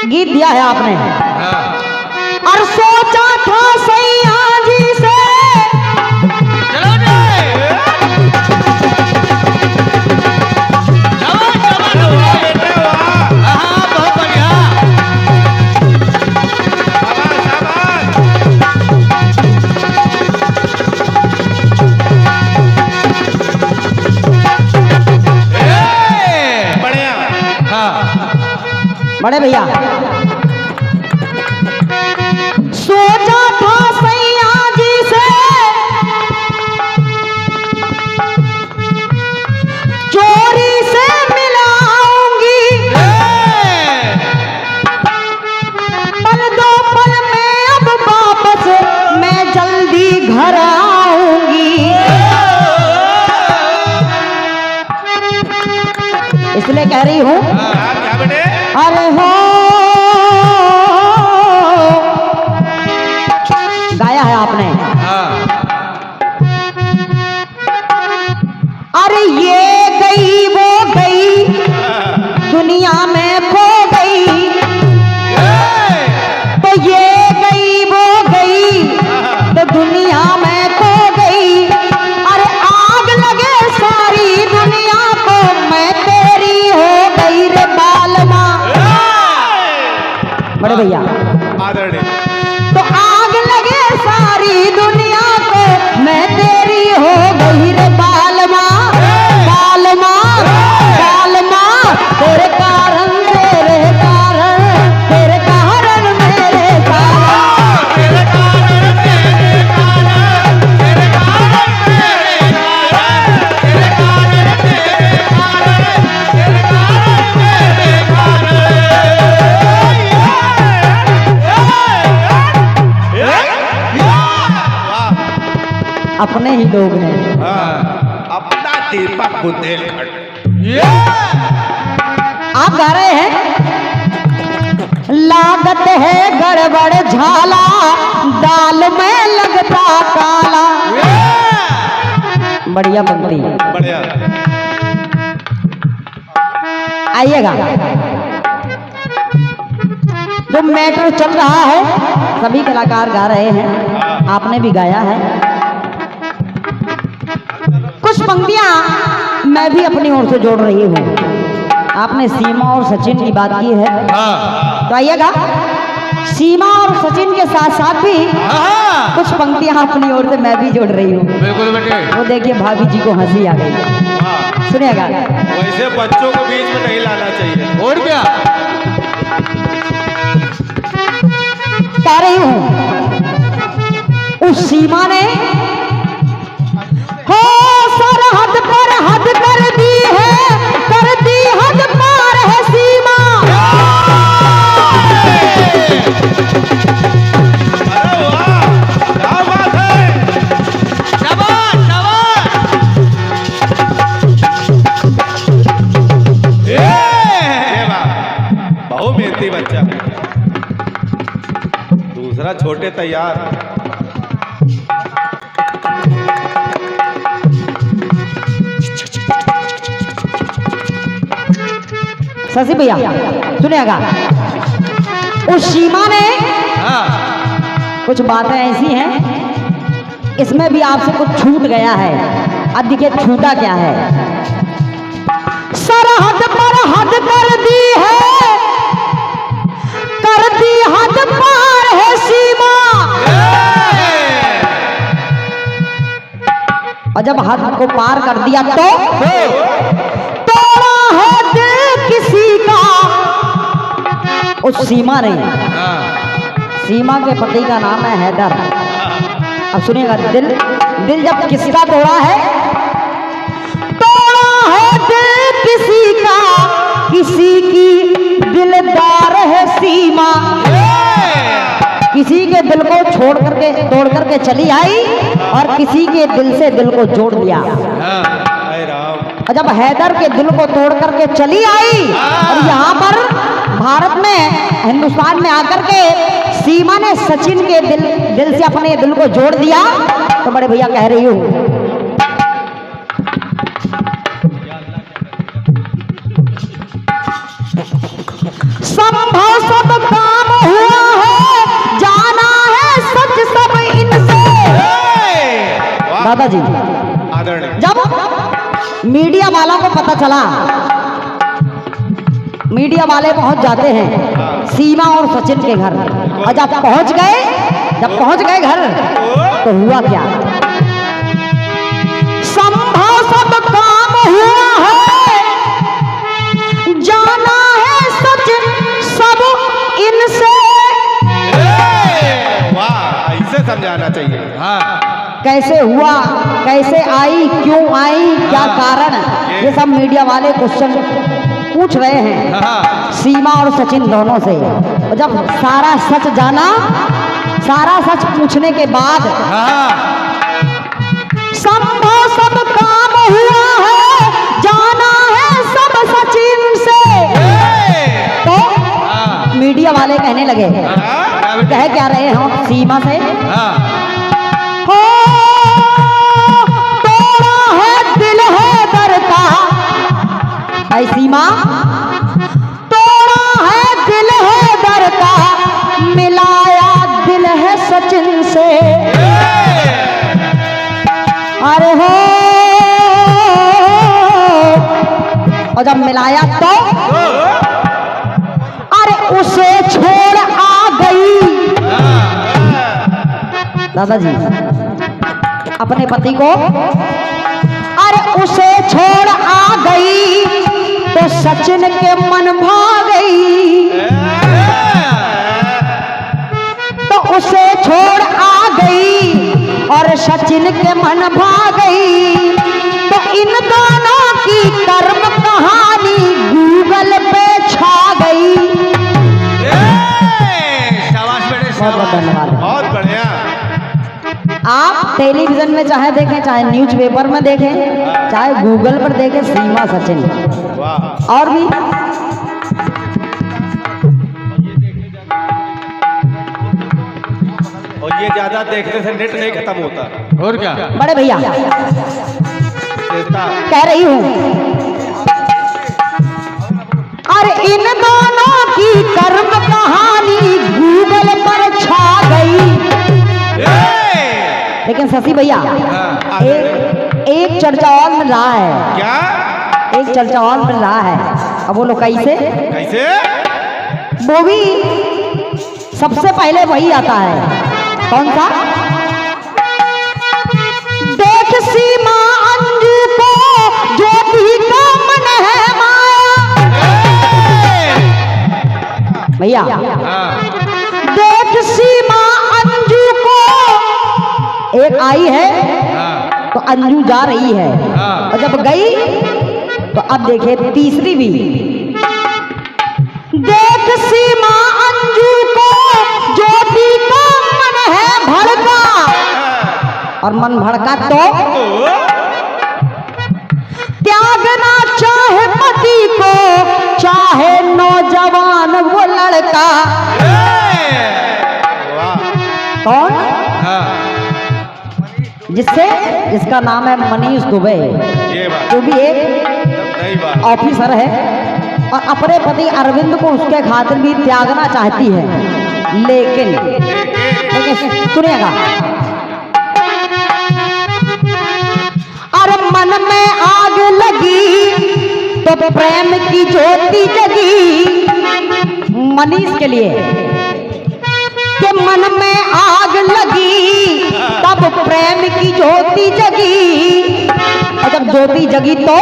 गीत दिया है आपने। और सोचा था सैया जी से बड़े भैया, सोचा था सैया जी से चोरी से मिलाऊंगी, पल दो पल में अब वापस मैं जल्दी घर आऊंगी। इसलिए कह रही हूँ अरे हो, गाया है आपने। अरे ये गई वो गई दुनिया में खो गई, तो ये गई वो गई तो दुनिया में खो गई। अरे आग लगे सारी दुनिया को, मैं तेरी हो गई रे बालमा। बड़े भैया, तो आग लगे सारी दुनिया को, मैं तेरी हो गई रे बालमा। बालमा बालमा, तेरे कारण तेरे कारण तेरे कारण मेरे कारण, तेरे कारण तेरे कारण तेरे कारण मेरे कारण, तेरे कारण तेरे कारण तेरे कारण मेरे कारण। अपने ही लोग हैं। अपना दीपक बुंदेलखंड। आप गा रहे हैं लागत है गड़बड़ झाला, दाल में लगता काला। बढ़िया पंक्ति, बढ़िया। आइएगा, जो मैटर चल रहा है सभी कलाकार गा रहे हैं, आपने भी गाया है। कुछ पंक्तियां मैं भी अपनी ओर से जोड़ रही हूँ। आपने सीमा और सचिन की बात की है, तो आइएगा, सीमा और सचिन के साथ साथ भी कुछ पंक्तियां अपनी ओर से मैं भी जोड़ रही हूँ। बिल्कुल बेटे। वो देखिए भाभी जी को हंसी आ गई, सुनिएगा। वैसे बच्चों को बीच में नहीं लाना चाहिए। और क्या कह रही हूँ, उस सीमा ने हो सरहद पर हद कर दी है, कर दी हद पार है सीमा। अरे वाह, क्या बात है। शाबाश शाबाश। ये वाह, बहुत मेहनती बच्चा। दूसरा छोटे तैयार। शशि भैया सुनिएगा, उस सीमा ने कुछ बातें ऐसी हैं, इसमें भी आपसे कुछ छूट गया है। अब देखिए छूटा क्या है। सरहद पर हद कर दी है, कर दी हद पार है सीमा। और जब हद को पार कर दिया तो तोड़ा है दिल किसी का। उस सीमा ने, सीमा के पति का नाम है हैदर। अब सुनिएगा, दिल दिल जब किसका तोड़ा है, तोड़ा है दिल किसी का, किसी की दिलदार है सीमा। किसी के दिल को छोड़ करके तोड़ करके चली आई और किसी के दिल से दिल को जोड़ लिया। और जब हैदर के दिल को तोड़ करके चली आई और यहाँ पर भारत में हिंदुस्तान में आकर के सीमा ने सचिन के दिल से अपने दिल को जोड़ दिया, तो बड़े भैया कह रही हूँ, संभव सब दादाजी आदरणीय। जब मीडिया वालों को पता चला, मीडिया वाले पहुंच जाते हैं सीमा और सचिन के घर, और जब पहुंच गए घर तो हुआ क्या? संभव सब काम हुआ है, जाना है सचिन सब इनसे। वाह, ऐसे समझाना चाहिए। हाँ, कैसे हुआ, कैसे आई, क्यों आई, क्या कारण, ये सब मीडिया वाले क्वेश्चन पूछ रहे हैं सीमा और सचिन दोनों से। और जब सारा सच जाना, सारा सच पूछने के बाद संभव सब काम हुआ है, जाना है सब सचिन से। तो मीडिया वाले कहने लगे, कह क्या रहे हैं सीमा से? हो तोड़ा है दिल है दर का, ऐ सीमा तोड़ा है दिल है दर का, मिलाया दिल है सचिन से। अरे हो, और जब मिलाया तो अरे उसे छोड़ आ गई। दादाजी अपने पति को, अरे उसे छोड़ आ गई तो सचिन के मन भा गई। तो उसे छोड़ आ गई और सचिन के मन भा गई। तो इन दोनों की कर्म कहानी गूगल पे छा गई। बहुत बहुत धन्यवाद। बहुत बढ़िया। आप टेलीविजन में चाहे देखें, चाहे न्यूज़पेपर में देखें, चाहे गूगल पर देखें, सीमा सचिन। वाह। और भी और ये ज्यादा देखने से नेट नहीं खत्म होता। और क्या? बड़े भैया कह रही हूँ, अरे इन दोनों की कर्म कहानी गूगल पर छा गई। लेकिन शशि भैया एक चर्चा और मिल रहा है। क्या? एक चर्चा और मिल रहा है। अब बोलो कैसे? कैसे? वो भी सबसे पहले वही आता है। कौन सा? देख सीमा अंजू को ज्योति का मन है माया। भैया देख सीमा अंजू को, एक आई है तो अंजू जा रही है, और जब गई तो अब देखे तीसरी भी। देख सीमा अंजू को ज्योति का मन है भड़का, और मन भड़का तो त्यागना चाहे पति को, चाहे नौजवान वो लड़का। कौन? जिसका नाम है मनीष दुबे, जो भी एक ऑफिसर है और अपने पति अरविंद को उसके खातिर भी त्यागना चाहती है। लेकिन सुनिएगा, अरे मन में आग लगी तो प्रेम की ज्योति जगी। मनीष के लिए कि मन में आग लगी तब प्रेम की ज्योति जगी, और जब ज्योति जगी तो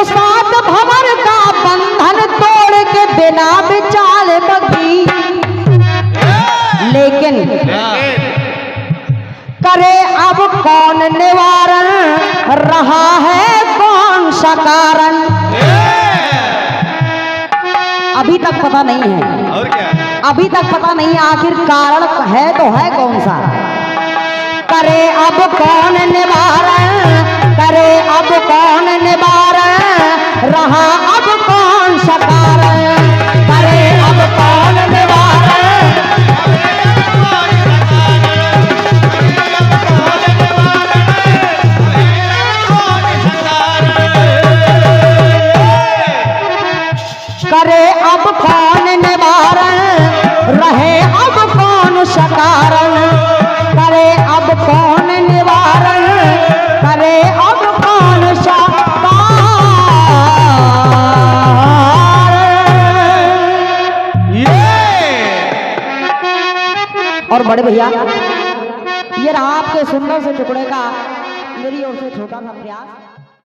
सात भंवर का बंधन तोड़ के बिना विचार बगी। लेकिन करे अब कौन निवारण, रहा है कौन सा कारण, अभी तक पता नहीं है। और क्या? अभी तक पता नहीं है आखिर कारण है तो है कौन सा। करे अब कौन निवारण, करे अब कौन निवारण, रहा अब कौन सा कारण, करे अब कौन निवारण। करे अब कौन निवारण, रहे अब कौन सा कारण, करे अब कौन निवारण। और बड़े भैया ये रहा आपके सुंदर से टुकड़े का मेरी ओर से छोटा सा प्रयास।